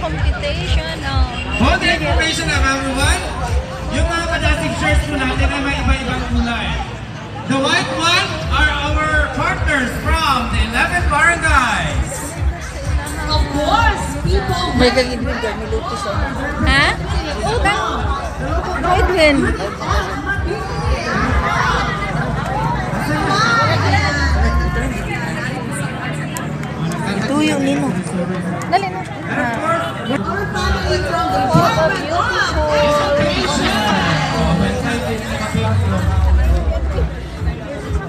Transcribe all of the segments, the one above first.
competation. For the information of everyone, yung mga Kadasig shirts po natin ay may iba-ibang kulay. The white one are our partners from the 11 barangays. Of course, people May kagidwin ka, may lutis ako. Ha? Oo, kagidwin. Ituyo nino. Dali na. Our family from the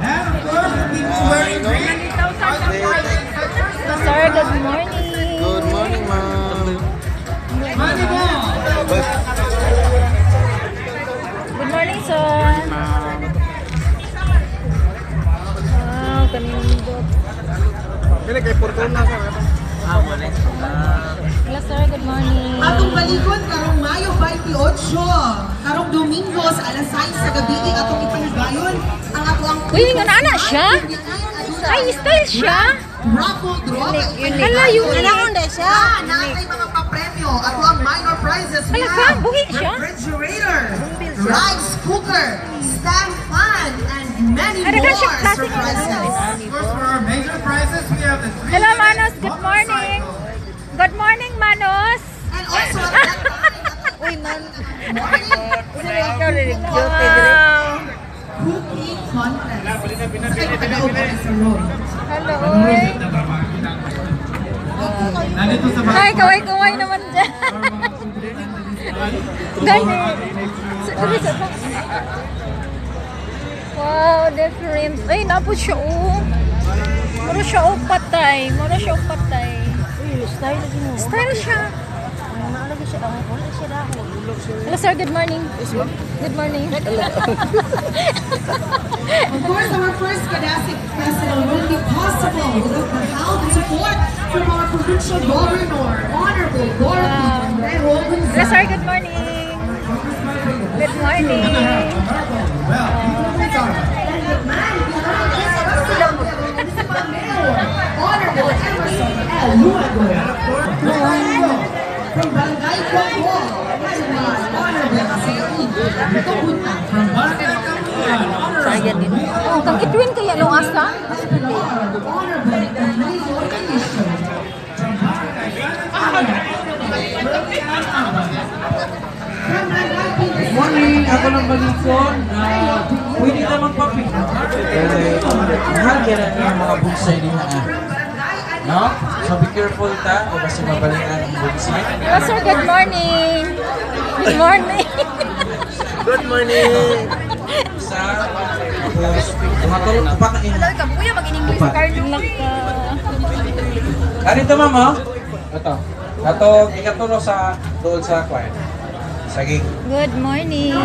And of course, the people wearing green. Sir, good morning. Good morning, ma'am. Mabini. Good morning, sir. Wow, kanindot. Pili kay Fortuna, sir. Boleh. Hello, sir. Good morning. Atong balikon karong Mayo 28, karong Domingos alas 6 sa gabi atong gipahigayon ang ato ang Uy, nga na siya? Ay, style siya. Raffle draw. Hala, yun. Hala, siya. Naatay mga papremyo ato ang minor prizes. We Hala ka, have buhi siya. refrigerator, rice cooker, stand fan, and many Ano more ka siya, classic surprises. Of course, for our major prizes, we have the 3 Hello, Manos. Good morning. Good morning, Manos. And also at that time, Uy, man. morning Wow. cookie contest. Sa Kadasig Festival. Hello, uy. Nandito sa mga Ay, kaway-kaway naman dyan. Gani. Wow, different. Ay, napos siya, oh. Mura siya, oh, patay. Mura siya, oh, patay. Uy, style lagi mo. Style siya. Naalagay siya, wala siya na ako. Hello, sir. Good morning. Good morning. Of course, our first Kadasig Festival will be possible without the help and support from our provincial governor, Honorable Dorothy Hello, sir. Good morning. Good morning. Honorable Emerson L. Lugar. From Barangay Kwakwo, Honorable Sally Tubuta. from Barangay Gilangkuban, Saya din. Oh, kang kitwin kaya nung asa? Honorable Emilio Elisha. From Barangay Morning, ako ng balikon. Pwede na magpapik. Mahal kaya niya mga bonsai niya. No? So be careful ta, o kasi mabalikan ang bonsai. Hello, sir. Good morning. Good morning. Good morning. Sa tapos, tumatulog pa kain. Kabuya, mag-in-English sa Carlo. Ganito, mama. Ito. Ito, ikaturo sa doon sa kwan. Saging. Good morning.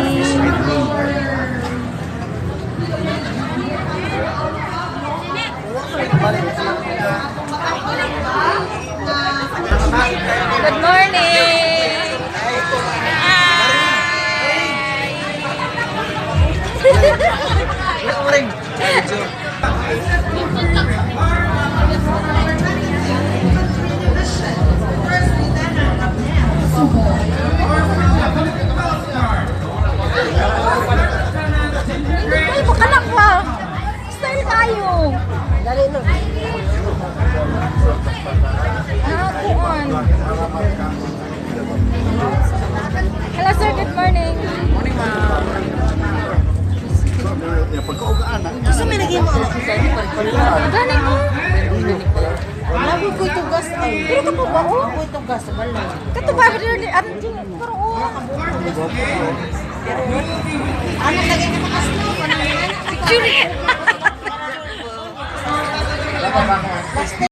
Good morning. First Lieutenant Abner Subo. Ay, bukalak ka. Style tayo. Dali no. Kuan. Hello, sir. Good morning. Morning, ma'am. Gusto may naging mo anak sa inyo? Gani mo? Lago ko itong gas ay. Pero ka pa ba o? Ako itong gas sa balay. Kato ba? Pero o. Ano lagay na makasno? Picture.